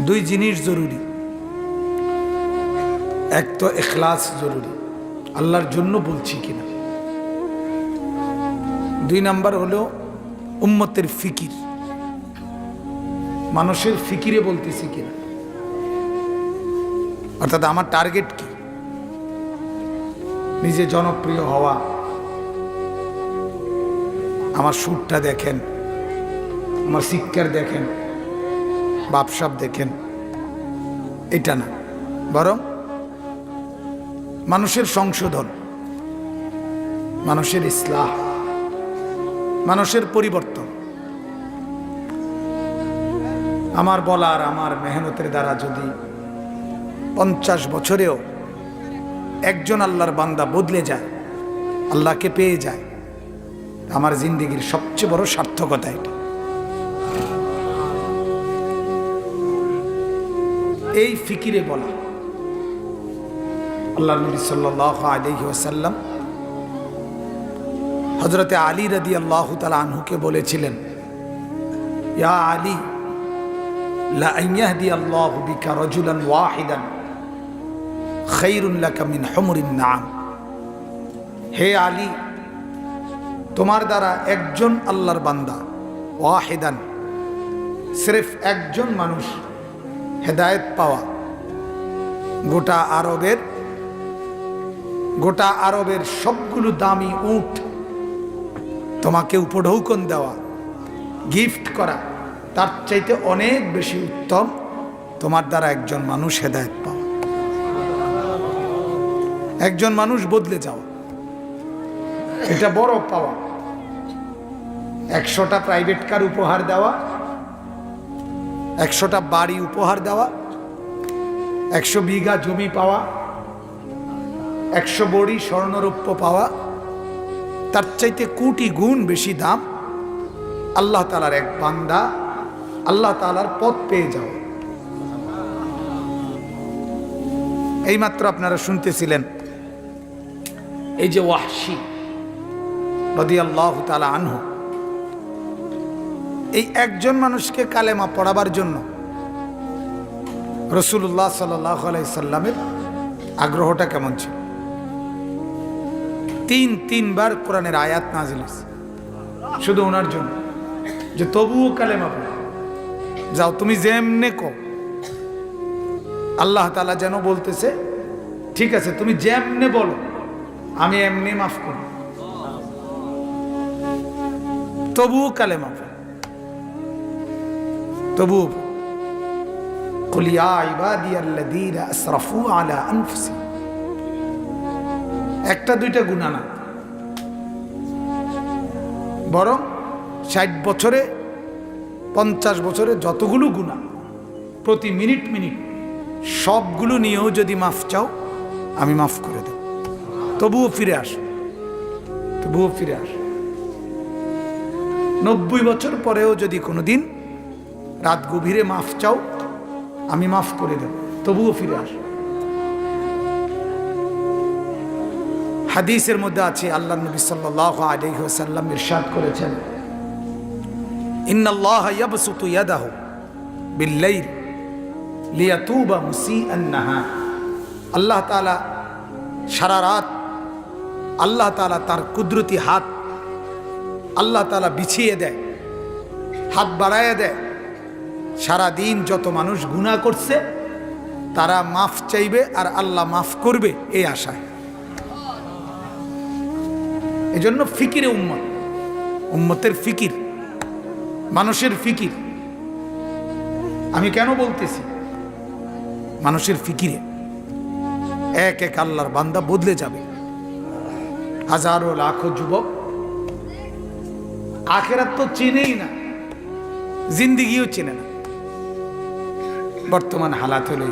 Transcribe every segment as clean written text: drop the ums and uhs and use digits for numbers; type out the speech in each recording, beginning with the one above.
দুই জিনিস জরুরি। এক তো ইখলাস জরুরি, আল্লাহর জন্য বলছি কিনা। দুই নাম্বার হলো উম্মতের ফিকির, মানুষের ফিকিরে বলতেছি কিনা। অর্থাৎ আমার টার্গেট কি, নিজে জনপ্রিয় হওয়া, আমার সুরটা দেখেন, আমার শিক্ষার দেখেন, বাপসাপ দেখেন, এটা না, বরং মানুষের সংশোধন, মানুষের ইসলাহ, মানুষের পরিবর্তন। আমার বলার, আমার মেহনতের দ্বারা যদি 50 বছরেও একজন আল্লাহর বান্দা বদলে যায়, আল্লাহকে পেয়ে যায়, আমার জিন্দেগির সবচেয়ে বড় সার্থকতা এটা। এই ফিকিরে বলা। আল্লাহ নবী সাল্লাল্লাহু আলাইহি ওয়াসাল্লাম হযরতে আলী রাদিয়াল্লাহু তাআলা আনহুকে বলেছিলেন, ইয়া আলী, লা আন ইয়াহদিয়াল্লাহু বিকা রাজুলান ওয়াহিদান খায়রুন লাকা মিন হুমরিন নাআম। হে আলী, তোমার দ্বারা একজন আল্লাহর বান্দা, ওয়াহিদান, সির্ফ একজন মানুষ হেদায়েত পাওয়া, গোটা আরবের সবগুলো দামি উট তোমাকে উপঢৌকন দেওয়া, গিফট করা, তার চাইতে অনেক বেশি উত্তম তোমার দ্বারা একজন মানুষ হেদায়েত পাওয়া, একজন মানুষ বদলে যাওয়া। এটা বড় পাওয়া। 100টা প্রাইভেট কার উপহার দেওয়া, 100টা বাড়ি উপহার দেওয়া, 100 বিঘা জমি পাওয়া, 100 বড়ি স্বর্ণরৌপ্য পাওয়া, তার চাইতে কোটি গুণ বেশি দাম আল্লাহ তাআলার এক বান্দা আল্লাহ তাআলার পথ পেয়ে যাওয়া। এইমাত্র আপনারা শুনতেছিলেন, এই যে ওয়াহশী রাদিয়াল্লাহু তাআলা আনহু, এই একজন মানুষকে কালেমা পড়াবার জন্য রাসূলুল্লাহ সাল্লাল্লাহু আলাইহি সাল্লামের আগ্রহটা কেমন ছিল। তিনবার কোরআনের আয়াত নাজিল হয়েছে শুধু ওনার জন্য, যে তবুও কালেমা পড়ো, যাও তুমি যেমনে কো। আল্লাহ তাআলা যেন বলতেছে, ঠিক আছে তুমি যেমনে বলো আমি এমনি মাফ করি, তবুও কালেমা পড়ো, তবুও। কুল ইয়া ইবাদিয়াল্লাযীনা আসরাফু আলা আনফুসিহিম, একটা দুইটা গুনাহ না, বরং 60 বছরে 50 বছরে যতগুলো গুনাহ, প্রতি মিনিট সবগুলো নিয়েও যদি মাফ চাও আমি মাফ করে দেব, তবুও ফিরে আস, 90 বছর পরেও যদি কোনোদিন রাত গভীরে মাফ চাও আমি মাফ করে দেব, তবুও ফিরে আস। হাদিসের মধ্যে আছে, আল্লাহ নবী সাল্লাল্লাহু আলাইহি ওয়াসাল্লাম ইরশাদ করেছেন, ইন্নাল্লাহা ইয়াবসুতু ইয়াদাহু বিল-লাইল লিয়াতুবা মুসিআন নাহার। আল্লাহ তাআলা সারা রাত, আল্লাহ তাআলা তার কুদরতি হাত আল্লাহ তাআলা বিছিয়ে দেয়, হাত বাড়ায় দেয়। সারা দিন যত মানুষ গুনাহ করছে তারা মাফ চাইবে আর আল্লাহ মাফ করবে, এই আশায়। এজন্য ফিকিরে উম্মতের ফিকির, মানুষের ফিকির। আমি কেন বলতেছি মানুষের ফিকিরে এক এক আল্লাহর বান্দা বদলে যাবে। হাজারো লাখো যুবক আখিরাত তো চেনেই না, জিন্দেগিও চেনে না। বর্তমান হালাত হলে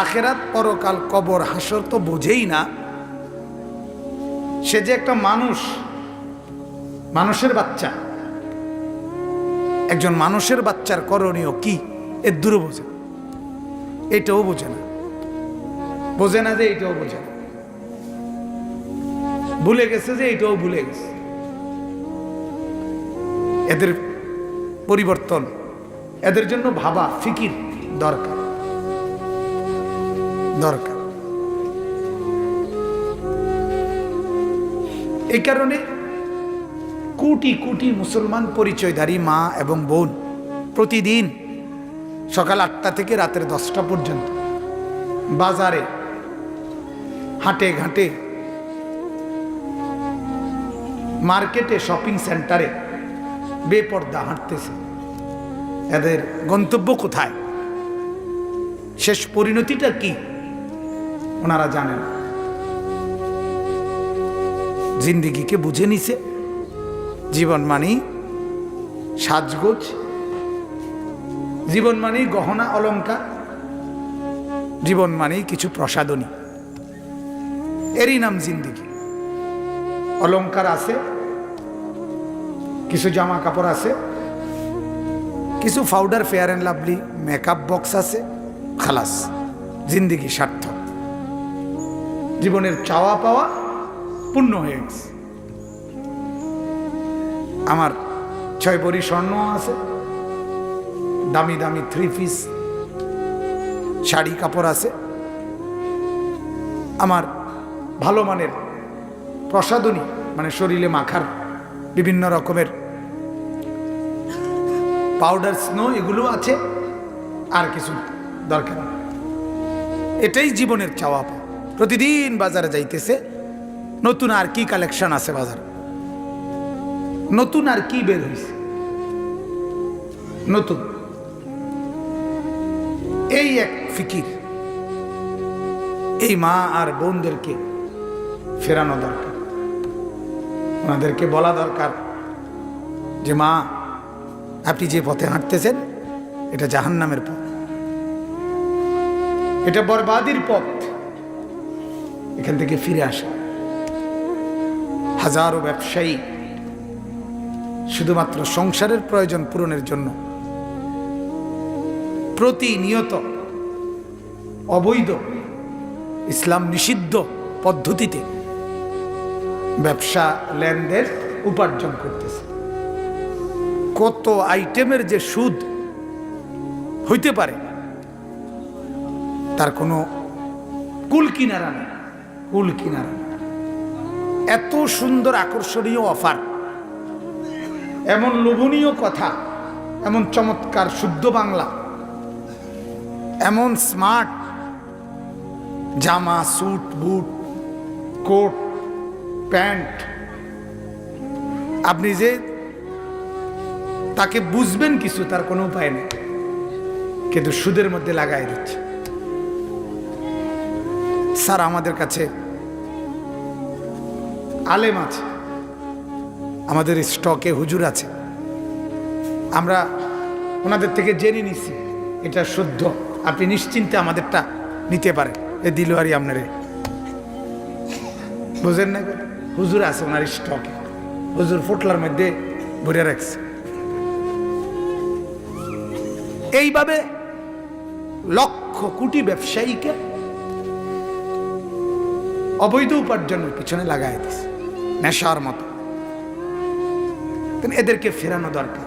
আখিরাত, পরকাল, কবর, হাসর তো বোঝেই না। সে যে একটা মানুষের বাচ্চা, একজন মানুষের বাচ্চার করণীয় কি এর দূরে বোঝে, এটাও বোঝে না, যে এটাও বোঝে না, ভুলে গেছে যে এটাও ভুলে গেছে। এদের পরিবর্তন এদের জন্য ভাবা ফিকির দরকার দরকার। এই কারণে কোটি কোটি মুসলমান পরিচয়ধারী মা এবং বোন প্রতিদিন সকাল 8টা থেকে রাতের 10টা পর্যন্ত বাজারে, হাটে ঘাটে, মার্কেটে, শপিং সেন্টারে বেপর্দা হাঁটতেছে। এদের গন্তব্য কোথায়, শেষ পরিণতিটা কি ওনারা জানেন। জিন্দিগিকে বুঝে নিছে, জীবন মানেই সাজগোজ, জীবন মানেই গহনা অলংকার, জীবন মানেই কিছু প্রসাদনী, এরই নাম জিন্দিগি। অলংকার আছে, কিছু জামা কাপড় আছে, কিছু powder, fair and lovely, makeup box আছে, খালাস, জিন্দিগি সার্থক। জীবনের চাওয়া পাওয়া পূর্ণ হয়ে গেছে। আমার 6 ভরি স্বর্ণ আছে, দামি দামি 3 পিস শাড়ি কাপড় আছে, আমার ভালো মানের প্রসাদনী মানে শরীরে মাখার বিভিন্ন রকমের পাউডার, স্নো, এগুলো আছে, আর কিছু দরকার নেই। এটাই জীবনের চাওয়া পাওয়া। প্রতিদিন বাজারে যাইতেছে, নতুন আর কি কালেকশন আছে বাজারে, নতুন আর কি বের হয়েছে, নতুন। এই এক ফিকির। এই মা আর বোনদেরকে ফেরানো দরকার, ওনাদেরকে বলা দরকার যে মা, আপনি যে পথে হাঁটতেছেন এটা জাহান্নামের পথ, এটা বরবাদির পথ, এখান থেকে ফিরে আসে। হাজারো ব্যবসায়ী শুধুমাত্র সংসারের প্রয়োজন পূরণের জন্য প্রতিনিয়ত অবৈধ, ইসলাম নিষিদ্ধ পদ্ধতিতে ব্যবসা লেনদেন উপার্জন করতেছে। কত আইটেমের যে সুদ হইতে পারে তার কোনো কুল কিনারা নেই, কুল কিনারা নেই। এত সুন্দর আকর্ষণীয় অফার, এমন লোভনীয় কথা, এমন চমৎকার শুদ্ধ বাংলা, এমন স্মার্ট জামা, স্যুট, বুট, কোট, প্যান্ট, আপনি যে তাকে বুঝবেন কিছু, তার কোনো উপায় নেই, কিন্তু সুদের মধ্যে লাগাই দিচ্ছে। স্যার, আমাদের কাছে আলেম আছে, আমাদের স্টকে হুজুর আছে, আমরা ওনাদের থেকে জেনে নিছি এটা শুদ্ধ, আপনি নিশ্চিন্তে আমাদেরটা নিতে পারেন। এ দিলওয়ারি আপনারে বুঝেন না, হুজুর আছে ওনার স্টকে, হুজুর ফোটলার মধ্যে ভরে রাখছে। এইভাবে লক্ষ কোটি ব্যবসায়ীকে অবৈধ উপার্জনের পিছনে লাগাই দিছে নেশার মতো। এদেরকে ফেরানো দরকার।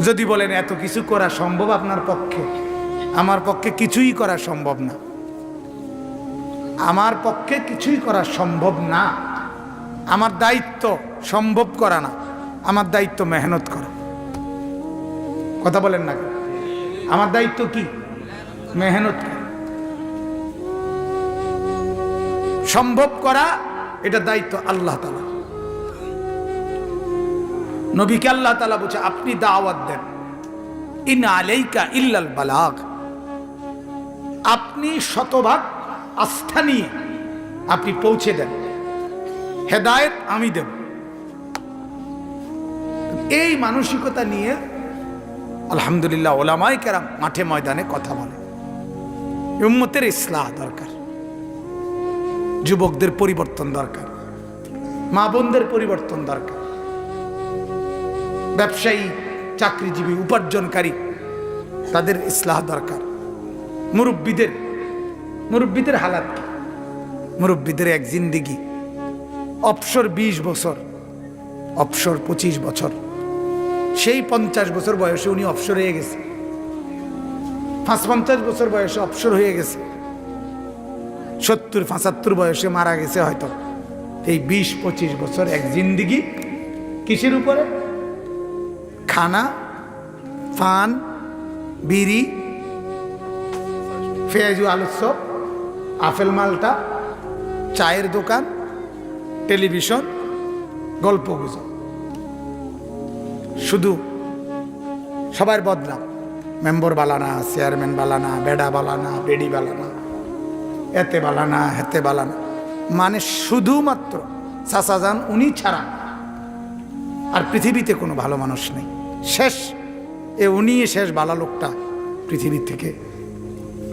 যদি বলেন এত কিছু করা সম্ভব আপনার পক্ষে, আমার পক্ষে কিছুই করা সম্ভব না, আমার পক্ষে কিছুই করা সম্ভব না। আমার দায়িত্ব সম্ভব করা না, আমার দায়িত্ব মেহনত করা। কথা বলেন না, আমার দায়িত্ব কি? মেহনত করা, সম্ভব করা, এটা দায়িত্ব আল্লাহ তাআলা। নবীকে আল্লাহ তাআলা বলছে আপনি দাওয়াত দেন, ইন আলাইকা ইল্লাল বালাগ, আপনি শতভাগ আস্থা নিয়ে আপনি পৌঁছে দেন, হেদায়েত আমি দেব। এই মানসিকতা নিয়ে আলহামদুলিল্লাহ ওলামায়ে কেরাম মাঠে ময়দানে কথা বলে। উম্মতের ইসলাহ দরকার, যুবকদের পরিবর্তন দরকার, মা বোনদের পরিবর্তন দরকার, ব্যবসায়ী, চাকরিজীবী, উপার্জনকারী, তাদের ইসলাহ দরকার। মুরব্বীদের হালাত কি? মুরব্বীদের এক জিন্দিগি, অবসর 20 বছর, অবসর 25 বছর, সেই 50 বছর বয়সে উনি অবসর হয়ে গেছে, 55 বছর বয়সে অবসর হয়ে গেছে, 70-75 বয়সে মারা গেছে হয়তো। এই 20-25 বছর এক জিন্দিগি কিসের উপরে? খানা, পান, বিড়ি, পেঁয়াজু আলুর চপ, আপেল মালটা, চায়ের দোকান, টেলিভিশন, গল্প গুজব, শুধু সবার বদনাম। মেম্বার বালানা, চেয়ারম্যান বালানা, বেডা বালানা, বেডি বালানা, এতে বালানা, হেতে বালানা, মানে শুধুমাত্র চাচাজান উনি ছাড়া আর পৃথিবীতে কোনো ভালো মানুষ নেই। শেষ উনি শেষ ভালো লোকটা পৃথিবী থেকে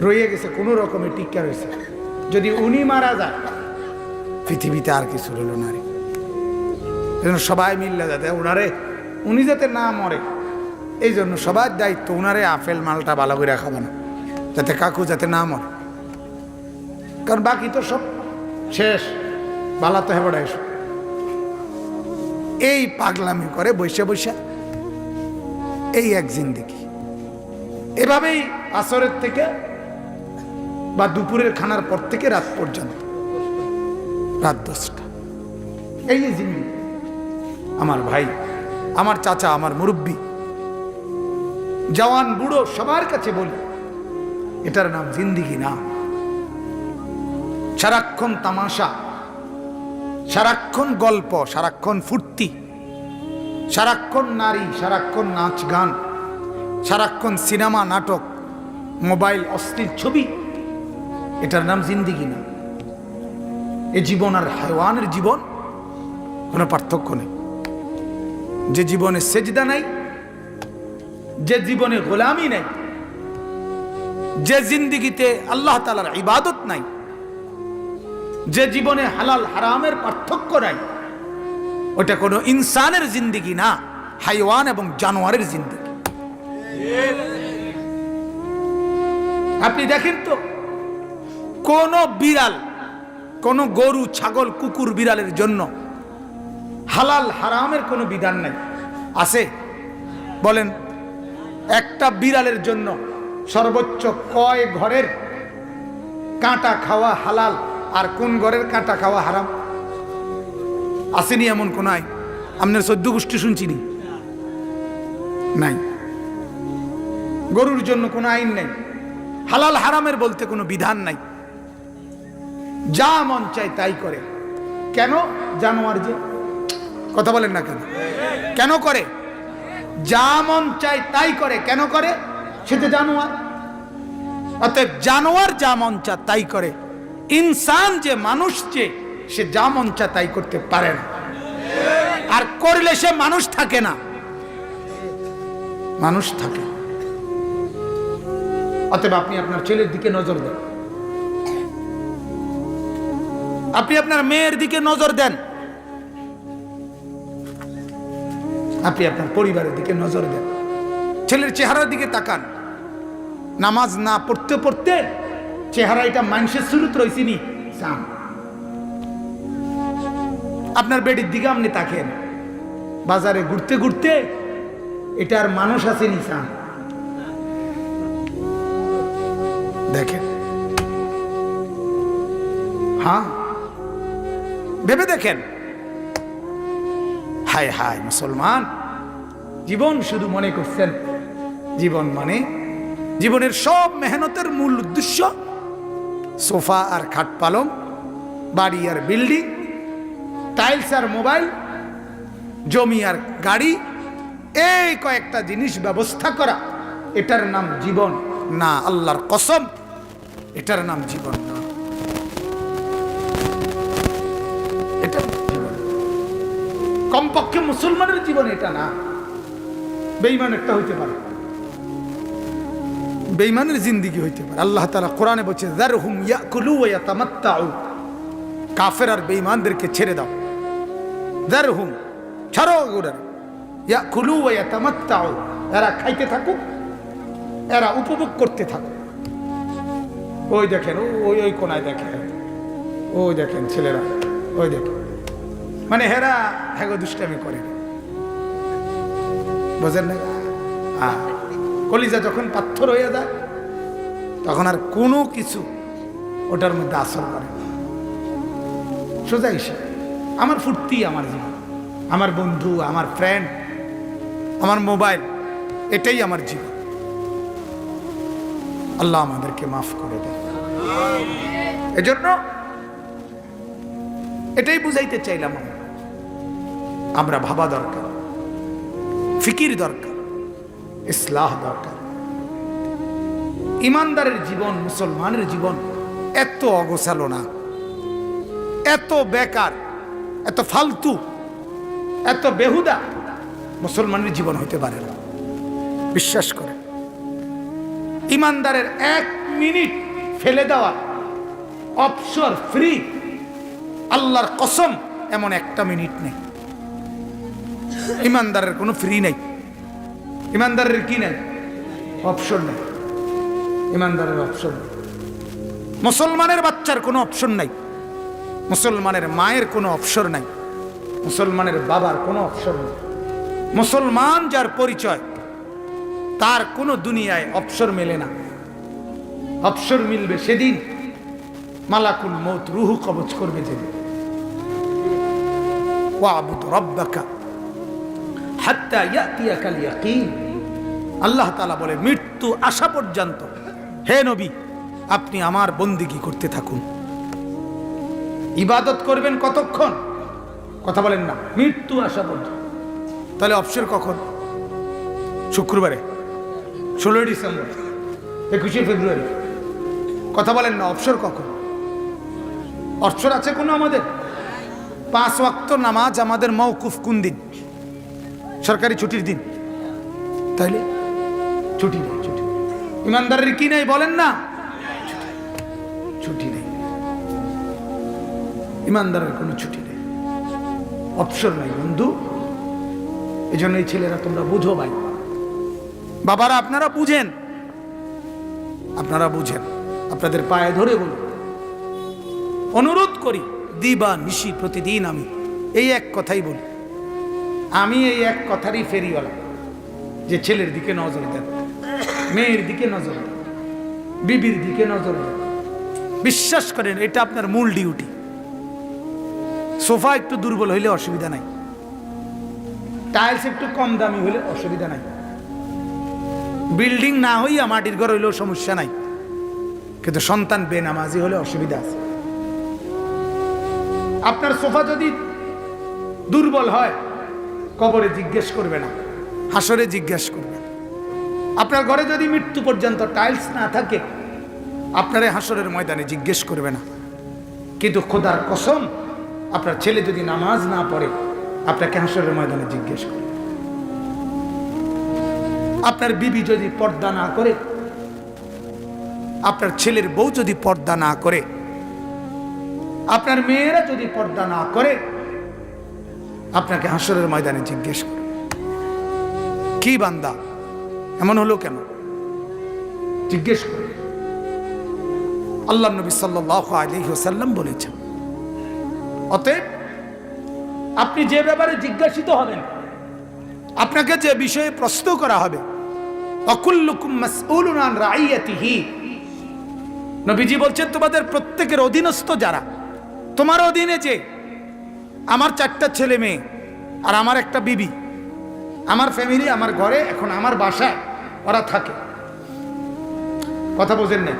রয়ে গেছে, কোনো রকমের টিকা রয়েছে। যদি উনি মারা যায় পৃথিবীতে আর কিছু রইল না রে। সবাই মিললে যাতে উনি যাতে না মরে, এই জন্য সবার দায়িত্ব উনারে আপেল মালটা ভালো করে খাবে না, যাতে কাকু যাতে না মরে। কারণ বাকি তো সব শেষ, বালা তো হেবড়া এসব। এই পাগলামি করে বৈশা বৈশা এই এক জিন্দেগি। এভাবেই আসরের থেকে বা দুপুরের খানার পর থেকে রাত পর্যন্ত, রাত 10টা, এই যে জিন্দেগি। আমার ভাই, আমার চাচা, আমার মুরব্বী, জওয়ান বুড়ো সবার কাছে বলি, এটার নাম জিন্দেগি না। সারাক্ষণ তামাশা, সারাক্ষণ গল্প, সারাক্ষণ ফুর্তি, সারাক্ষণ নারী, সারাক্ষণ নাচ গান, সারাক্ষণ সিনেমা নাটক, মোবাইল, অশ্লীল ছবি, এটার নাম জিন্দেগি না। এ জীবন আর হায়ওয়ানের জীবন কোনো পার্থক্য নেই। যে জীবনে সেজদা নাই, যে জীবনে গোলামি নাই, যে জিন্দেগিতে আল্লাহ তাআলার ইবাদত নাই, যে জীবনে হালাল হারামের পার্থক্য নাই, ওটা কোনো ইনসানের জিন্দেগি না, হাইওয়ান এবং জানোয়ারের জিন্দেগি। আপনি দেখেন তো, কোন বিড়াল, কোন গরু, ছাগল, কুকুর, বিড়ালের জন্য হালাল হারামের কোনো বিধান নাই, আছে? বলেন, একটা বিড়ালের জন্য সর্বোচ্চ কয় ঘরের কাঁটা খাওয়া হালাল আর কোন ঘরের কাঁটা খাওয়া হারাম? আসেনি এমন কোন আইন? আপনার 14 গোষ্ঠী শুনছিনি? নাই। গরুর জন্য কোনো আইন নাই, হালাল হারামের বলতে কোনো বিধান নাই, যা মন চায় তাই করে। কেন? জানোয়ার যে, কথা বলেন না কেন? কেন করে? যা মন চায় তাই করে। কেন করে? সে তো জানোয়ার। অতএব জানোয়ার যা মন চায় তাই করে, ইনসান যে, মানুষ যে, সে যা মন চায় তাই করতে পারে না। আর করলে সে মানুষ থাকে না, মানুষ থাকে। অতএব আপনি আপনার ছেলের দিকে নজর দেন, আপনি আপনার মেয়ের দিকে নজর দেন, আপনি আপনার পরিবারের দিকে নজর দেন। ছেলের চেহারার দিকে তাকান। নামাজ না পড়তে পড়তে চেহারা এটা মানুষের সুরত রয়েছে নি, আপনার বেডির দিকে আপনি তাকেন। বাজারে ঘুরতে ঘুরতে এটা আর মানুষ আছে নি, দেখেন। হ্যাঁ, ভেবে দেখেন। হায় হায় মুসলমান, জীবন শুধু মনে করছেন জীবন মানে জীবনের সব মেহনতের মূল উদ্দেশ্য সোফা আর খাট পালং, বাড়ি আর বিল্ডিং, টাইলস আর মোবাইল, জমি আর গাড়ি, এই কয়েকটা জিনিস ব্যবস্থা করা, এটার নাম জীবন না। আল্লাহর কসম, এটার নাম জীবন না। এটা জীবন, কমপক্ষে মুসলমানের জীবন এটা না। বেঈমান একটা হইতে পারে, বেঈমানের জিন্দেগি হইতে পারে। আল্লাহ তাআলা কোরআনে বলছে, যারহুম ইয়াকুলু ওয়া ইয়াতামাত্তাউ, কাফের আর বেঈমানদেরকে ছেড়ে দাও। যারহুম, ছাড়ো ওরা, ইয়াকুলু ওয়া ইয়াতামাত্তাউ, এরা খাইতে থাকুক, এরা উপভোগ করতে থাকুক। ওই দেখেন, ওই ওই কোনায় দেখেন, ওই দেখেন ছেলেরা, ওই দেখেন, মানে হেরা হ্যাগো দুষ্টামি করে। বোঝেন না? কলিজা যখন পাথর হয়ে যায় তখন আর কোনো কিছু ওটার মধ্যে আসর করে না। সোজা হিসাব আমার ফুর্তি, আমার জীবন, আমার বন্ধু, আমার ফ্রেন্ড, আমার মোবাইল, এটাই আমার জীবন। আল্লাহ আমাদেরকে মাফ করে দেয়। এজন্য এটাই বুঝাইতে চাইলাম, আমরা ভাবা দরকার, ফিকির দরকার, ইসলাহ দরকার। ইমানদারের জীবন, মুসলমানের জীবন এত অগোছালো না, এত বেকার, এত ফালতু, এত বেহুদা মুসলমানের জীবন হতে পারে না। বিশ্বাস করে, ইমানদারের 1 মিনিট ফেলে দেওয়া অবসর ফ্রি, আল্লাহর কসম এমন একটা মিনিট নেই। ইমানদারের কোনো ফ্রি নেই। ইমানদারের কি নেই? অপশন নেই। ইমানদারের অপশন নেই। মুসলমানের বাচ্চার কোনো অপশন নাই, মুসলমানের মায়ের কোনো অপশন নাই, মুসলমানের বাবার কোনো অপশন নেই। মুসলমান যার পরিচয়, তার কোনো দুনিয়ায় অপসর মেলে না। অপসর মিলবে সেদিন মালাকুল মউত রুহু কবজ করবে যেদিন। ওয়াবুদ রাব্বাকা হাত্তা ইয়াতিয়াকাল ইয়াকিন। আল্লাহ তাআলা বলে, মৃত্যু আসা পর্যন্ত হে নবী আপনি আমার বন্দেগী করতে থাকুন। ইবাদত করবেন কতক্ষণ? কথা বলেন না, মৃত্যু আসা পর্যন্ত। তাহলে অবসর কখন? শুক্রবারে, 16 ডিসেম্বর, 21 ফেব্রুয়ারি। কথা বলেন না, অবসর কখন? অবসর আছে কোনো আমাদের? 5 ওয়াক্ত নামাজ আমাদের মওকুফ কোন দিন? সরকারি ছুটির দিন। তাইলে ছুটি নেই। ছুটি ইমানদারের কি নেই বলেন না? ছুটি নেই। ইমানদারের কোনো ছুটি নেই, অবসর নাই বন্ধু। এই জন্য এই ছেলেরা তোমরা বুঝো ভাই, বাবারা আপনারা বুঝেন, আপনারা বুঝেন। আপনাদের পায়ে ধরে বলি, অনুরোধ করি, দিবা নিশি প্রতিদিন আমি এই এক কথাই বলি। আমি এই এক কথারই ফেরিওয়ালা, যে ছেলের দিকে নজর দেন, মেয়ের দিকে নজর দেন, বিবির দিকে নজর দেন। বিশ্বাস করেন এটা আপনার মূল ডিউটি। সোফা একটু দুর্বল হইলে অসুবিধা নাই, টাইলস একটু কম দামি হইলে অসুবিধা নাই, বিল্ডিং না হইয়া মাটির ঘর হইলেও সমস্যা নাই, কিন্তু সন্তান বেনামাজি হলে অসুবিধা আছে। আপনার সোফা যদি দুর্বল হয় কবরে জিজ্ঞেস করবে না, হাসরে জিজ্ঞেস করবে। আপনার ঘরে যদি মৃত্যু পর্যন্ত টাইলস না থাকে আপনারে হাসরের ময়দানে জিজ্ঞেস করবে না। কিন্তু খোদার কসম, আপনার ছেলে যদি নামাজ না পড়ে আপনাকে হাসরের ময়দানে জিজ্ঞেস করবে। আপনার বিবি যদি পর্দা না করে, আপনার ছেলের বউ যদি পর্দা না করে, আপনার মেয়েরা যদি পর্দা না করে আপনাকে হাসরের ময়দানে জিজ্ঞেস করবে, কি বান্দা এমন হলো কেন? জিজ্ঞেস করবে। আল্লাহ নবী সাল্লাল্লাহু আলাইহি ওয়াসাল্লাম বলেছেন, অতএব আপনি যে ব্যাপারে জিজ্ঞাসিত হবেন, আপনাকে যে বিষয়ে প্রশ্ন করা হবে, অকুল্লুকুম মাসউলুন আন রাইয়াতিহি, নবীজি বলছেন তোমাদের প্রত্যেকের অধীনস্থ যারা, তোমার অধীনে যে, আমার 4টা ছেলে মেয়ে আর আমার একটা বিবি, আমার ফ্যামিলি, আমার ঘরে, এখন আমার বাসায় ওরা থাকে। কথা বোঝেন না?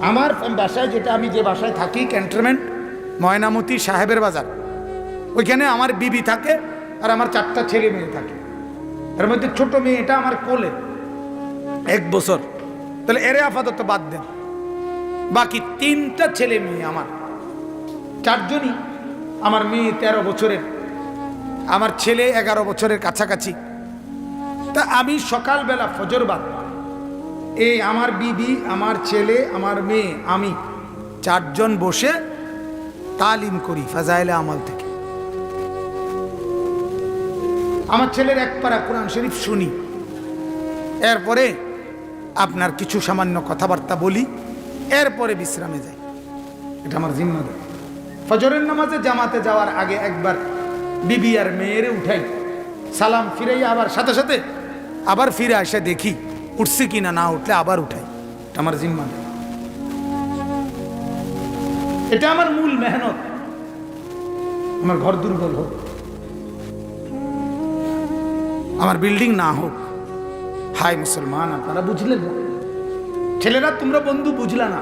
আমার বাসায়, যেটা আমি যে বাসায় থাকি, ক্যান্টনমেন্ট ময়নামতি সাহেবের বাজার, ওইখানে আমার বিবি থাকে আর আমার 4টা ছেলে মেয়ে থাকে। এর মধ্যে ছোট মেয়েটা আমার কোলে, 1 বছর। তাহলে এরে আপাতত বাদ দেন, বাকি 3টা ছেলে মেয়ে আমার, 4জনই। আমার মেয়ে 13 বছরের, আমার ছেলে 11 বছরের কাছাকাছি। তা আমি সকালবেলা ফজর বাদ, এই আমার বিবি, আমার ছেলে, আমার মেয়ে, আমি 4 জন বসে তালিম করি ফাজাইলে আমাল থেকে। আমার ছেলের 1 পারা কোরআন শরীফ শুনি, এরপরে আপনার কিছু সামান্য কথাবার্তা বলি, এরপরে বিশ্রামে যাই। এটা আমার জিম্মাদারি। ফজরের নামাজে জামাতে যাওয়ার আগে একবার বিবি আর মেয়েরে উঠাই, সালাম ফিরাইয়া আবার সাথে সাথে আবার ফিরে আসে দেখি উঠছে কিনা, না উঠলে আবার উঠাই। এটা আমার জিম্মা, এটা আমার মূল মেহনত। আমার ঘর দুর্বল হোক, আমার বিল্ডিং না হোক, হায় মুসলমান আপনারা বুঝলেন না? ছেলেরা তোমরা বন্ধু বুঝলা না,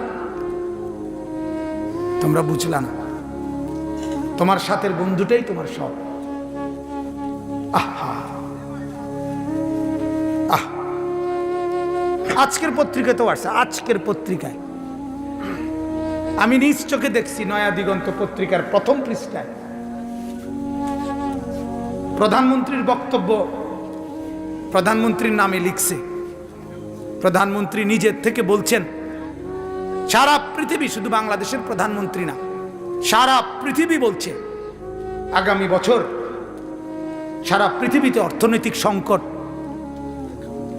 তোমরা বুঝলা না। তোমার সাথের বন্ধুটাই তোমার সব। আজকের পত্রিকায় তো আসছে, আজকের পত্রিকায় আমি নিজ চোখে দেখছি, নয়া দিগন্ত পত্রিকার প্রথম পৃষ্ঠায় প্রধানমন্ত্রীর বক্তব্য প্রধানমন্ত্রীর নামে লিখছে। প্রধানমন্ত্রী নিজের থেকে বলছেন, সারা পৃথিবী, শুধু বাংলাদেশের প্রধানমন্ত্রী না, সারা পৃথিবী বলছে আগামী বছর সারা পৃথিবীতে অর্থনৈতিক সংকট,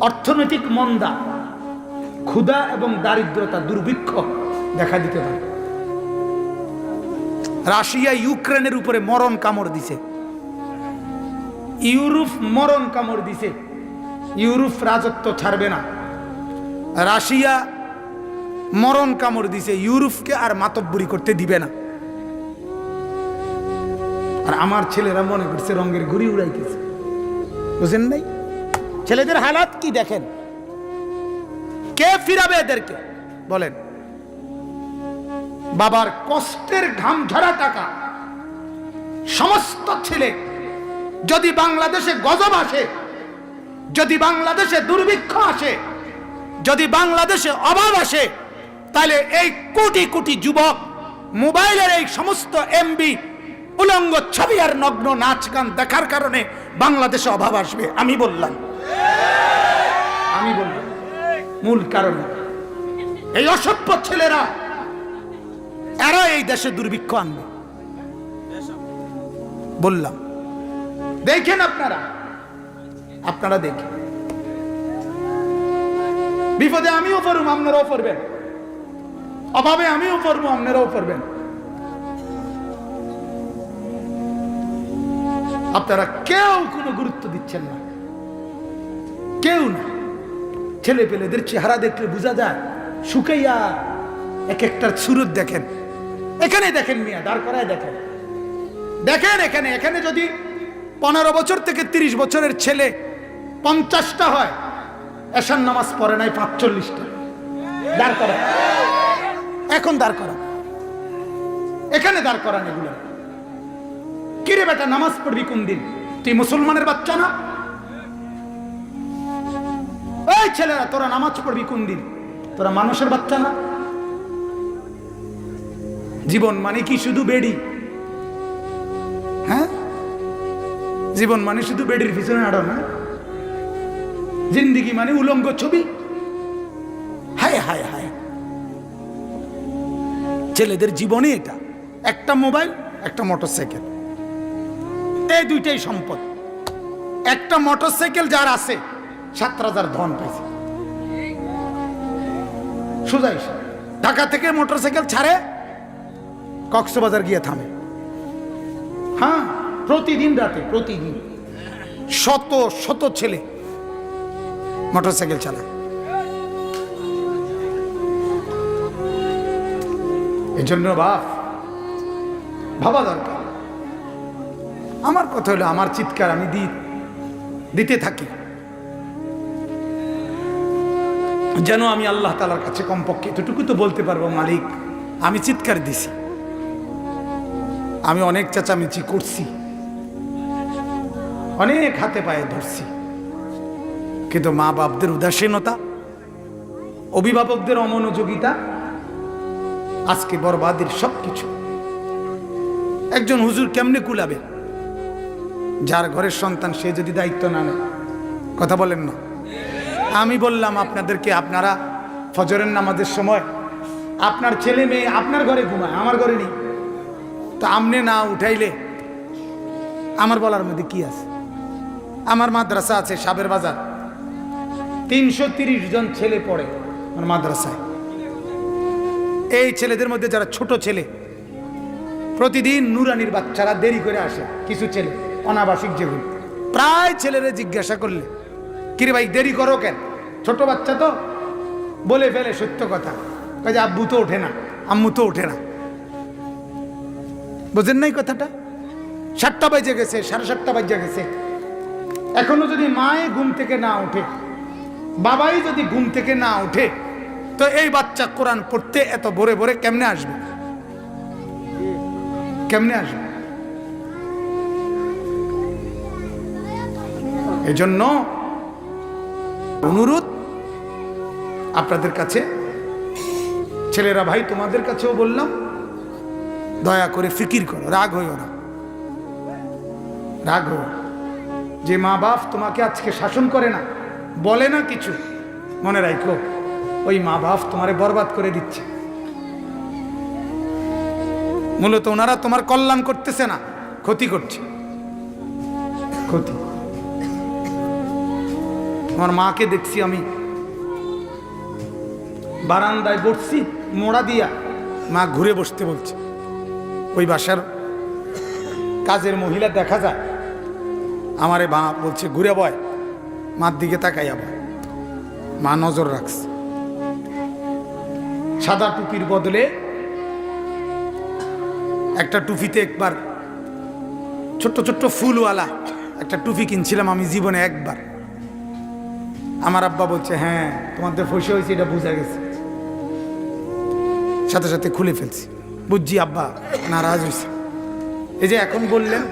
অর্থনৈতিক মন্দা, ক্ষুধা এবং দারিদ্রতা, দুর্ভিক্ষ দেখা দিতে পারে। রাশিয়া ইউক্রেনের উপরে মরণ কামড় দিছে, ইউরোপ মরণ কামড় দিছে। ইউরোপ রাজত্ব ছাড়বে না, রাশিয়া মরণ কামড় দিছে, ইউরোপকে আর মাতব্বরি করতে দিবে না। আর আমার ছেলেরা মনে করছে রঙের ঘুড়ি উড়াইতেছে, বুঝেন নাই? ছেলেদের হালাত কি দেখেন। কে ফিরাবে এদেরকে বলেন? বাবার কষ্টের ঘাম ঝরা টাকা সমস্ত ছেলে, যদি বাংলাদেশে গজব আসে, যদি বাংলাদেশে দুর্ভিক্ষ আসে, যদি বাংলাদেশে অভাব আসে, তাহলে এই কোটি কোটি যুবক মোবাইলের এই সমস্ত এমবি উলঙ্গ ছবি আর নগ্ন নাচ গান দেখার কারণে বাংলাদেশে অভাব আসবে। আমি বললাম মূল কারণ এই অসভ্য ছেলেরা, এরা এই দেশে দুর্ভিক্ষ আনবে। বললাম দেখেন, আপনারা দেখেন, বিপদে আমিও পড়ব, আপনারাও পড়বেন, অভাবে আমিও পড়বো, আপনারাও পড়বেন। আপনারা কেউ কোনো গুরুত্ব দিচ্ছেন না, কেউ না। ছেলে পেলেদের চেহারা দেখলে বোঝা যায় শুকাইয়া এক একটার সুরত দেখেন। এখানে দেখেন মিয়া, দাঁড় করায় দেখেন, দেখেন এখানে যদি 15 বছর থেকে 30 বছরের ছেলে 50টা হয়, এশার নামাজ পড়ে নাই 45টা। দাঁড় করা, এখন দাঁড় করা, এখানে দাঁড় করান। এগুলো কিরে বেটা, নামাজ পড়বি কোন দিন? তুই মুসলমানের বাচ্চা না? এই ছেলেরা, তোরা নামাজ পড়বি কোন দিন? তোরা মানুষের বাচ্চা না? জীবন মানে কি শুধু বেড়ি? হ্যাঁ, জীবন মানে শুধু বেড়ির পিছনে আড়ো না? জিন্দিগি মানে উলঙ্গ ছবি? হায় হায় হায়, ছেলেদের জীবনে এটা একটা মোবাইল, একটা মোটরসাইকেল, এই দুইটাই সম্পদ। একটা মোটরসাইকেল যার আছে 7,000 ধন পাইছে। সোজাই ঢাকা থেকে মোটরসাইকেল ছাড়ে, কক্সবাজার গিয়ে থামে। হ্যাঁ, প্রতিদিন রাতে, প্রতিদিন শত শত ছেলে মোটরসাইকেল চালায়। এজন্য ভাবা দরকার। আমার কথা হলো, আমার চিৎকার আমি দিতে থাকি, যেন আমি আল্লাহ তাআলার কাছে কমপক্ষে এতটুকু তো বলতে পারবো, মালিক আমি চিৎকার দিছি, আমি অনেক চেঁচামেচি করছি, অনেক হাতে পায়ে ধরছি, কিন্তু মা বাপদের উদাসীনতা, অভিভাবকদের অমনোযোগিতা আজকে বরবাদের সবকিছু। একজন হুজুর কেমনে কুলাবে? যার ঘরের সন্তান সে যদি দায়িত্ব না নেয়। কথা বলেন না? আমি বললাম আপনাদেরকে, আপনারা ফজরের নামাজের সময় আপনার ছেলে মেয়ে আপনার ঘরে ঘুমায়, আমার ঘরে নেই, তো আমনে না উঠাইলে আমার বলার মধ্যে কি আছে? আমার মাদ্রাসা আছে সাবের বাজার, 330 জন ছেলে পড়ে আমার মাদ্রাসায়। এই ছেলেদের মধ্যে যারা ছোট ছেলে, প্রতিদিন নুরানির বাচ্চারা দেরি করে আসে, কিছু ছেলে অনাবাসিক, যেগুলো প্রায় ছেলেরা জিজ্ঞাসা করলে কিরে ভাই দেরি করো কেন? ছোট বাচ্চা তো বলে ফেলে সত্য কথা, কাজে আব্বু তো ওঠে না, আম্মু তো ওঠে না। বোঝেন নাই কথাটা? 7টা বাজে গেছে, 7:30 বাজে গেছে, এখনো যদি মায়ে ঘুম থেকে না ওঠে, বাবাই যদি ঘুম থেকে না ওঠে, তো এই বাচ্চা কোরআন পড়তে এত ভোরে ভোরে কেমনে আসবে? কেমনে আসবে? এজন্য অনুরোধ আপনাদের কাছে, ছেলেরা ভাই তোমাদের কাছেও বললাম, দয়া করে ফিকির করো, রাগ হইও না, রাগ হইও। যে মা বাপ তোমাকে আজকে শাসন করে না, বলে না কিছু, মনে রাখো ওই মা বাপ তোমারে বরবাদ করে দিচ্ছে। মূলত ওনারা তোমার কল্যাণ করতেছে না, ক্ষতি করছে, ক্ষতি। আমার মাকে দেখছি আমি বারান্দায় বসছি, মোড়া দিয়া, মা ঘুরে বসতে বলছে। ওই বাসার কাজের মহিলা দেখা যায়, আমারে মা বলছে ঘুরে বয়, মার দিকে তাকাইয়া বয়। মা নজর রাখছে, সাদা টুপির বদলে একটা টুপিতে একবার ছোট্ট ছোট্ট ফুলওয়ালা একটা টুপি কিনছিলাম আমি জীবনে একবার। আমার আব্বা বলছে হ্যাঁ তোমাদের পয়সা হয়েছে, এটা বোঝা গেছে, সাথে সাথে খুলে ফেলছি, বুঝছি আব্বা নারাজ হয়েছে। এই যে এখন বললেন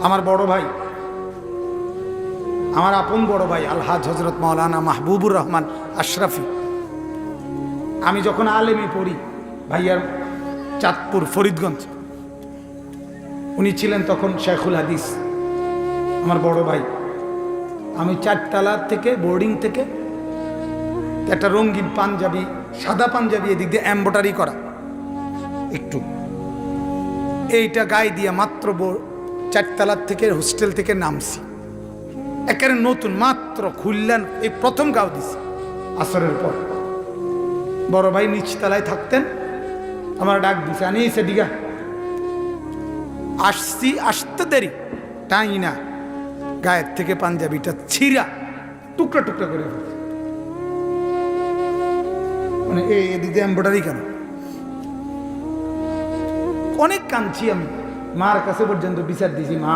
আমার বড় ভাই, আমার আপন বড় ভাই আলহাজ হজরত মাওলানা মাহবুবুর রহমান আশরাফি, আমি যখন আলেমে পড়ি ভাইয়ার চাঁদপুর ফরিদগঞ্জ, উনি ছিলেন তখন শেখুল হাদিস, আমার বড় ভাই। আমি 4 তলা থেকে বোর্ডিং থেকে একটা রঙিন পাঞ্জাবি, সাদা পাঞ্জাবি, এদিক দিয়ে এমব্রয়ডারি করা একটু, এইটা গায়ে দিয়ে মাত্র 4 তলার থেকে হোস্টেল থেকে নামছি, একেবারে নতুন মাত্র খুললেন, এই প্রথম গাও দিছি আসরের পর। বড় ভাই নিচতলায় থাকতেন, আমার ডাক দিছে, আনি সেদিকে আসছি, আসতে দেরি টাই না, গায়ের থেকে পাঞ্জাবিটা ছিঁড়া টুকরা টুকরা করে ফেলছে। মানে এদিকে এমব্রয়ডারি কেন? অনেক কাঁদছি আমি, মার কাছে পর্যন্ত বিচার দিছি, মা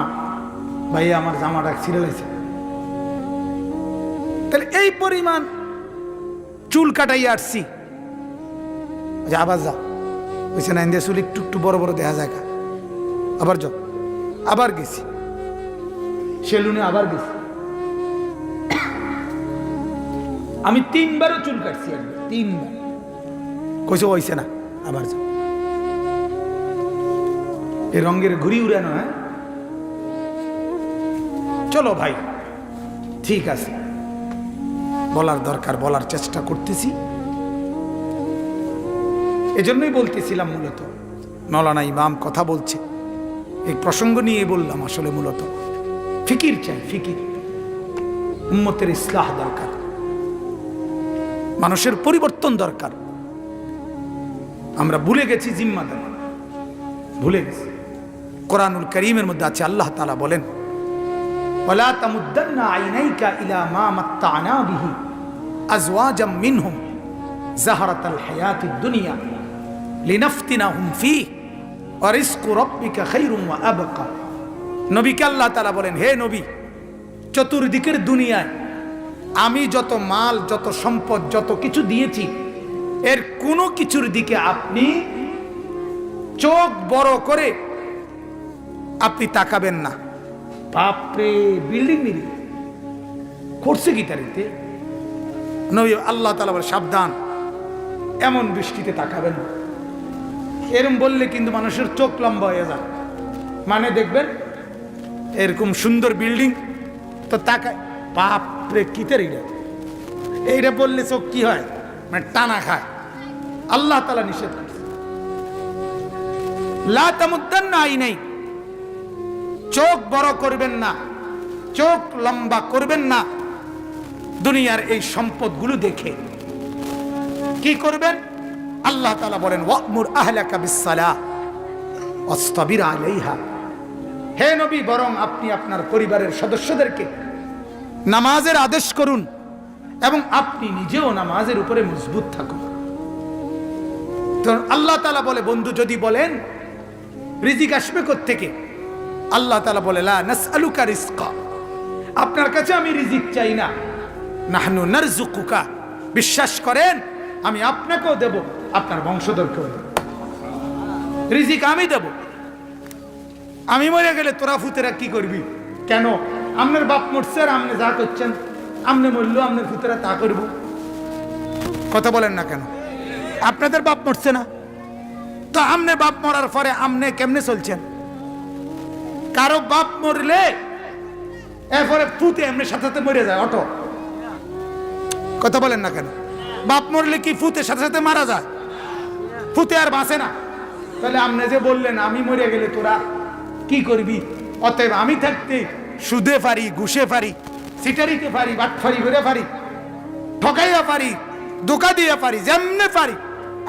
ভাইয়া আমার জামাটা ছিঁড়ে লাইছে। তাহলে এই পরিমাণ চুল কাটাই আসছি, আবার যা বুঝছে না, ইন্দিয়া চুল একটু একটু বড় বড় দেখা যায়, আবার যাও, আবার গেছি সেলুনে, আবার গেছি। আমি 3বারও চুল কাটছি, 3বার কইছে হইছে না, আবার যাও। এই রঙের ঘুরি উড়ানো, হ্যাঁ চলো ভাই ঠিক আছে, বলার দরকার, বলার চেষ্টা করতেছি। এজন্যই বলতেছিলাম মূলত মাওলানা ইমাম কথা বলছে, এই প্রসঙ্গ নিয়ে বললাম। আসলে মূলত ফিকির চাই, ফিকির, উম্মতের ইসলাহ দরকার, মানুষের পরিবর্তন দরকার। আমরা ভুলে গেছি জিম্মাদার, ভুলে গেছি। কোরআনুল কারীমের মধ্যে আছে, আল্লাহ তাআলা বলেন ওয়ালা তামুদ্দান্না আইনাইকা ইলা মা মাত্তা'না বিহি আজওয়াজাম মিনহুম যাহরাতাল হায়াতিদ দুনিয়া লিনাফতিনাহুম ফীহি ওয়া রিজকু রাব্বিকা খায়রুম ওয়া আবকা। নবীকে আল্লাহ তাআলা বলেন, হে নবী, চতুর্দিকের দুনিয়ায় আমি যত মাল, যত সম্পদ, যত কিছু দিয়েছি, এর কোনো কিছুর দিকে আপনি চোখ বড় করে আপনি তাকাবেন না। বাপরে, বিল্ডিং মিলি করছে কি তারিতে? নবী আল্লাহ তাআলা বলে সাবধান, এমন দৃষ্টিতে তাকাবেন না। এরকম বললে কিন্তু মানুষের চোখ লম্বা হয়ে যায়। মানে দেখবেন এরকম সুন্দর বিল্ডিং তো তাকায়, বাপরে কিতের এইটা বললে চোখ কি হয়, মানে টানা খায়। আল্লাহ তাআলা নিষেধ করছে, লা তামুদ্দান্না আইনাই, চোখ বড় করবেন না, চোখ লম্বা করবেন না দুনিয়ার এই সম্পদগুলো দেখে। কি করবেন? আল্লাহ তাআলা বলেন ওয়া'মুর আহলাকা বিস-সালাহ ওয়াসতাবির আলাইহা। হে নবী, বরং আপনি আপনার পরিবারের সদস্যদেরকে নামাজের আদেশ করুন এবং আপনি নিজেও নামাজের উপরে মজবুত থাকুন। তো আল্লাহ তাআলা বলে, বন্ধু যদি বলেন রিজিক আসবে কোত্থেকে, আল্লাহ তাআলা বলে লা নাসআলুকা রিজকা, আপনার কাছে আমি রিজিক চাই না, নাহনু নারযুকুকা, বিশ্বাস করেন আমি আপনাকেও দেব, আপনার বংশধরকেও দেব, রিজিক আমি দেব। আমি মরে গেলে তোরা ফুতেরা কি করবি? কেন? আপনার বাপ মরছে আর আপনি যা করছেন, আপনি মরলেও আপনার ফুতেরা তা করব। কথা বলেন না কেন? আপনাদের বাপ মরছে না, তো আমনে বাপ মরার পরে আমনে কেমনে চলছেন? কারো বাপ মরলে এরপরে ফুতে এমনি সাথে সাথে মরে যায় অটো। কথা বলেন না কেন? বাপ মরলে কি ফুতে সাথে সাথে মারা যায়? ফুতে আর বাঁচে না। তাহলে আপনি যে বললেন আমি মরে গেলে তোরা কি করবি, অতএব আমি থাকতে সুদে পারি, ঘুষে পারি, সিটারিতে পারি, বাটফারি করে পারি, ঠকাইয়া পারি, ধোকা দিয়ে পারি, যেমনে পারি,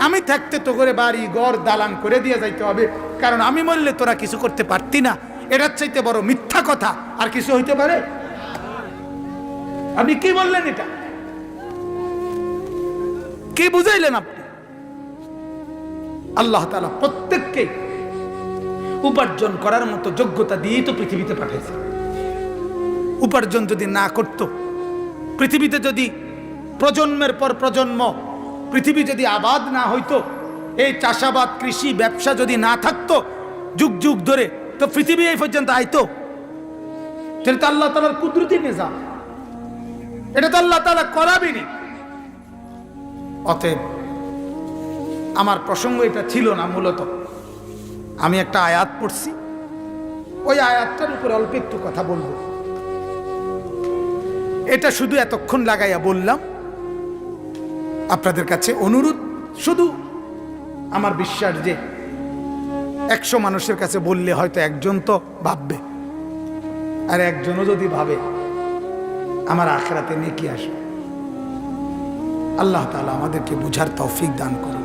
আমি থাকতে তো করে বাড়ি ঘর দালান করে দিয়ে যাইতে হবে, কারণ আমি মরলে তোরা কিছু করতে পারতি না। এটার চাইতে বড় মিথ্যা কথা আর কিছু হইতে পারে? আপনি কি বললেন? এটা কি বুঝাইলেন আপনি? আল্লাহ তাআলা প্রত্যেককে উপার্জন করার মতো যোগ্যতা দিয়েই তো পৃথিবীতে পাঠাইছে। উপার্জন যদি না করত, পৃথিবীতে যদি প্রজন্মের পর প্রজন্ম পৃথিবী যদি আবাদ না হইতো, এই চাষাবাদ কৃষি ব্যবসা যদি না থাকতো যুগ যুগ ধরে, তো পৃথিবী এই পর্যন্ত আইতো? সেটা তো আল্লাহ তাআলার কুদরতি নিজাম, এটা তো আল্লাহ তাআলা করাবেনি। অতএব আমার প্রসঙ্গ এটা ছিল না। মূলত আমি একটা আয়াত পড়ছি, ওই আয়াতটার উপর অল্প একটু কথা বলবো। এটা শুধু এতক্ষণ লাগাইয়া বললাম। আপনাদের কাছে অনুরোধ, শুধু আমার বিশ্বাস যে 100 মানুষের কাছে বললে হয়তো একজন তো ভাববে, আর একজনও যদি ভাবে আমার আখিরাতে নেকি আসবে। আল্লাহ তাআলা আমাদেরকে বুঝার তৌফিক দান করুন।